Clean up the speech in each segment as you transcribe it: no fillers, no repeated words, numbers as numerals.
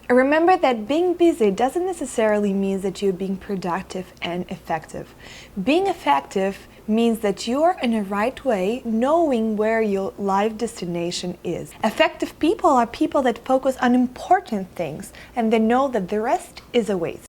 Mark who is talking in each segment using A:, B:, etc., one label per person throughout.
A: Remember that being busy doesn't necessarily mean that you're being productive and effective. Being effective means that you're in the right way, knowing where your life destination is. Effective people are people that focus on important things and they know that the rest is a waste.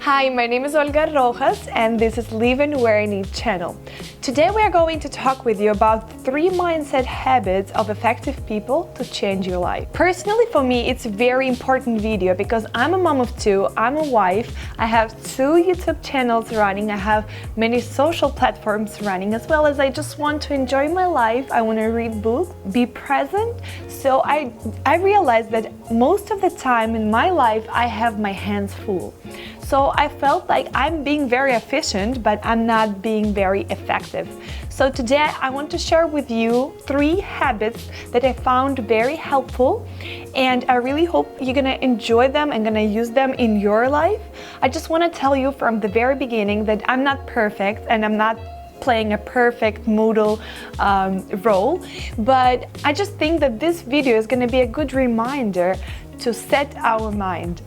A: Hi, my name is Olga Rojas and this is Live and Where I Need channel. Today we are going to talk with you about 3 mindset habits of effective people to change your life. Personally, for me, it's a very important video because I'm a mom of 2, I'm a wife, I have 2 YouTube channels running, I have many social platforms running, as well as I just want to enjoy my life, I want to read books, be present. So I realized that most of the time in my life I have my hands full. So I felt like I'm being very efficient, but I'm not being very effective. So today I want to share with you 3 habits that I found very helpful, and I really hope you're gonna enjoy them and gonna use them in your life. I just want to tell you from the very beginning that I'm not perfect and I'm not playing a perfect model role, but I just think that this video is going to be a good reminder to set our mind.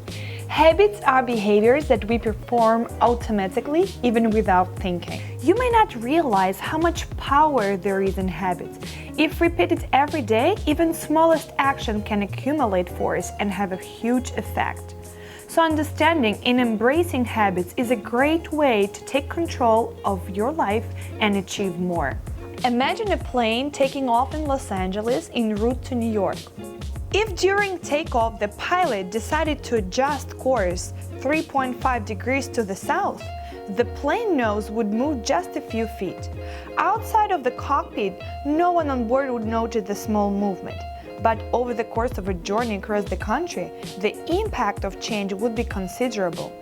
A: Habits are behaviors that we perform automatically, even without thinking. You may not realize how much power there is in habits. If repeated every day, even smallest action can accumulate force and have a huge effect. So understanding and embracing habits is a great way to take control of your life and achieve more. Imagine a plane taking off in Los Angeles en route to New York. If during takeoff the pilot decided to adjust course 3.5 degrees to the south, the plane nose would move just a few feet. Outside of the cockpit, no one on board would notice the small movement. But over the course of a journey across the country, the impact of change would be considerable.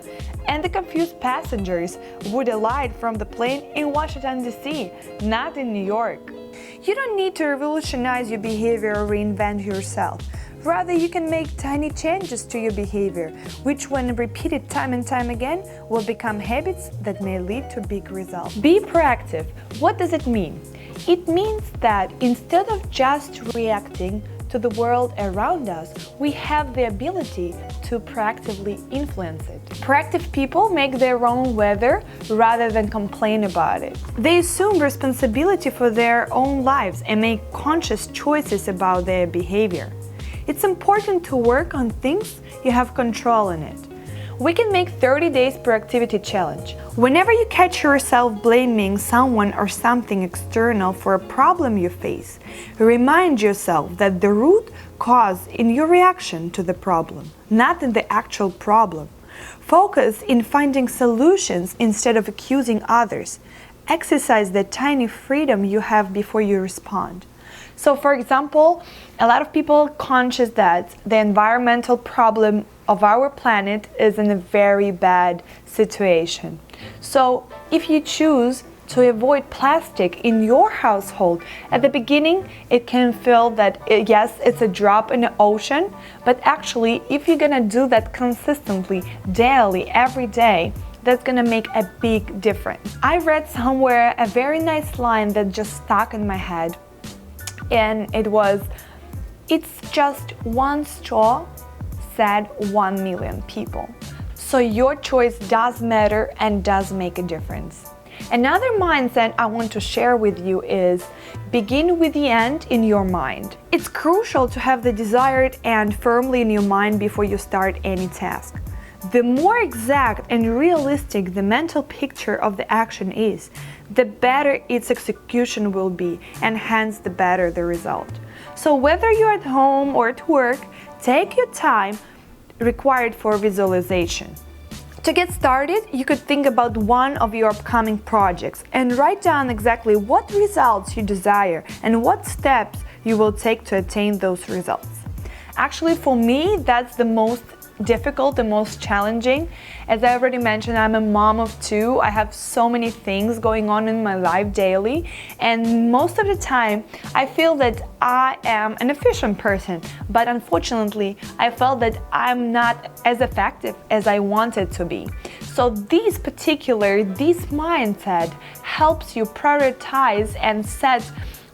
A: And the confused passengers would alight from the plane in Washington, D.C., not in New York. You don't need to revolutionize your behavior or reinvent yourself. Rather, you can make tiny changes to your behavior, which when repeated time and time again, will become habits that may lead to big results. Be proactive. What does it mean? It means that instead of just reacting to the world around us, we have the ability to proactively influence it. Proactive people make their own weather rather than complain about it. They assume responsibility for their own lives and make conscious choices about their behavior. It's important to work on things you have control in it. We can make 30 days proactivity challenge. Whenever you catch yourself blaming someone or something external for a problem you face, remind yourself that the root cause in your reaction to the problem, not in the actual problem. Focus in finding solutions instead of accusing others. Exercise the tiny freedom you have before you respond. So for example, a lot of people are conscious that the environmental problem of our planet is in a very bad situation. So if you choose to avoid plastic in your household, at the beginning it can feel that yes, it's a drop in the ocean, but actually if you're gonna do that consistently, daily, every day, that's gonna make a big difference. I read somewhere a very nice line that just stuck in my head, and it was, "It's just one straw," said 1 million people. So your choice does matter and does make a difference. Another mindset I want to share with you is begin with the end in your mind. It's crucial to have the desired end firmly in your mind before you start any task. The more exact and realistic the mental picture of the action is, the better its execution will be, and hence the better the result. So whether you're at home or at work, take your time required for visualization. To get started, you could think about one of your upcoming projects and write down exactly what results you desire and what steps you will take to attain those results. Actually, for me, that's the most difficult, the most challenging. As I already mentioned, I'm a mom of 2. I have so many things going on in my life daily, and most of the time I feel that I am an efficient person, but unfortunately I felt that I'm not as effective as I wanted to be. So this mindset helps you prioritize and set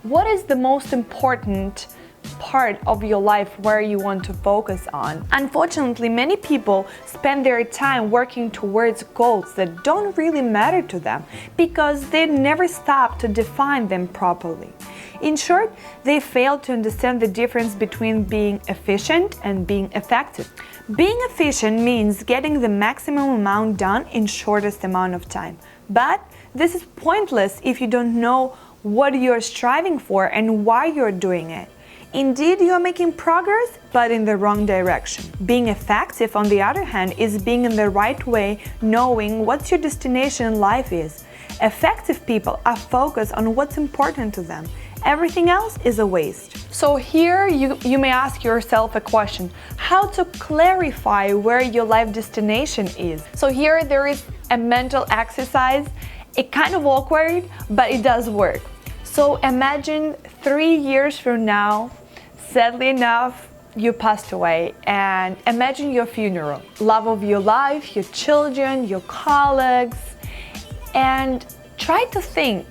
A: What is the most important part of your life where you want to focus on? Unfortunately, many people spend their time working towards goals that don't really matter to them because they never stop to define them properly. In short, they fail to understand the difference between being efficient and being effective. Being efficient means getting the maximum amount done in shortest amount of time. But this is pointless if you don't know what you're striving for and why you're doing it. Indeed, you are making progress, but in the wrong direction. Being effective, on the other hand, is being in the right way, knowing what your destination in life is. Effective people are focused on what's important to them. Everything else is a waste. So here you may ask yourself a question: how to clarify where your life destination is? So here there is a mental exercise. It's kind of awkward, but it does work. So imagine 3 years from now, sadly enough, you passed away, and imagine your funeral. Love of your life, your children, your colleagues, and try to think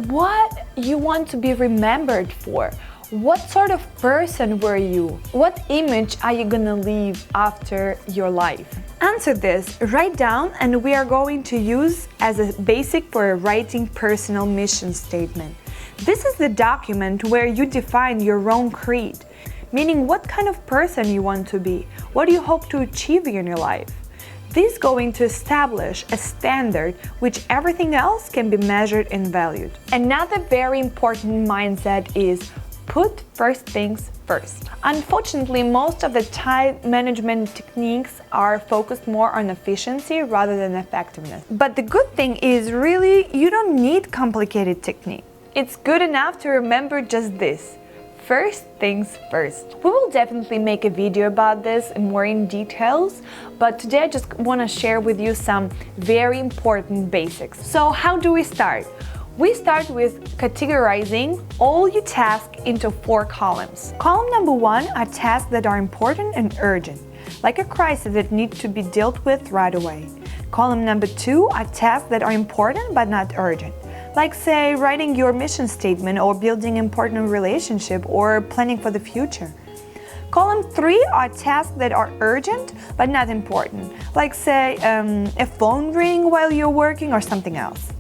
A: what you want to be remembered for. What sort of person were you? What image are you gonna leave after your life? Answer this, write down, and we are going to use as a basic for writing personal mission statement. This is the document where you define your own creed, meaning what kind of person you want to be, what do you hope to achieve in your life. This is going to establish a standard which everything else can be measured and valued. Another very important mindset is put first things first. Unfortunately, most of the time management techniques are focused more on efficiency rather than effectiveness. But the good thing is really you don't need complicated technique. It's good enough to remember just this. First things first. We will definitely make a video about this more in details, but today I just want to share with you some very important basics. So how do we start? We start with categorizing all your tasks into 4 columns. Column number 1 are tasks that are important and urgent, like a crisis that needs to be dealt with right away. Column number 2 are tasks that are important but not urgent, like say writing your mission statement or building important relationship or planning for the future. Column 3 are tasks that are urgent but not important, like say a phone ring while you're working or something else.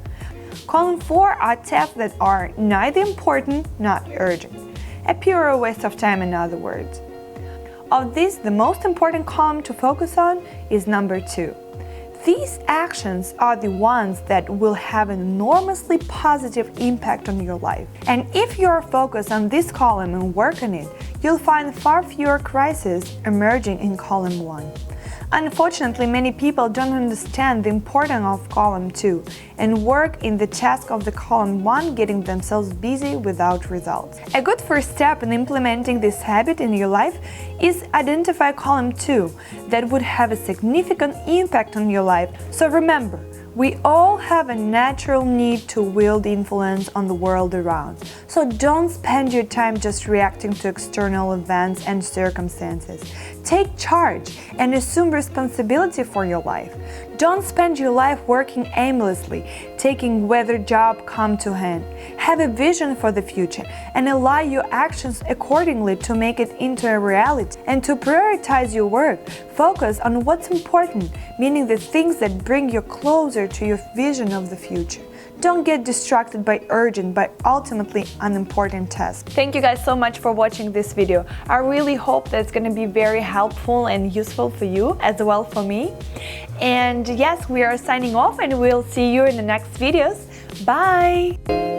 A: Column 4 are tasks that are neither important nor urgent, a pure waste of time in other words. Of these, the most important column to focus on is number 2. These actions are the ones that will have an enormously positive impact on your life. And if you're focused on this column and work on it, you'll find far fewer crises emerging in column 1. Unfortunately, many people don't understand the importance of column 2 and work in the task of the column 1, getting themselves busy without results. A good first step in implementing this habit in your life is identify column 2 that would have a significant impact on your life. So remember, we all have a natural need to wield influence on the world around. So don't spend your time just reacting to external events and circumstances. Take charge and assume responsibility for your life. Don't spend your life working aimlessly, taking whether job come to hand. Have a vision for the future and align your actions accordingly to make it into a reality. And to prioritize your work, focus on what's important, meaning the things that bring you closer to your vision of the future. Don't get distracted by urgent but ultimately unimportant tasks. Thank you guys so much for watching this video. I really hope that it's going to be very helpful and useful for you as well for me. And yes, we are signing off and we'll see you in the next videos. Bye!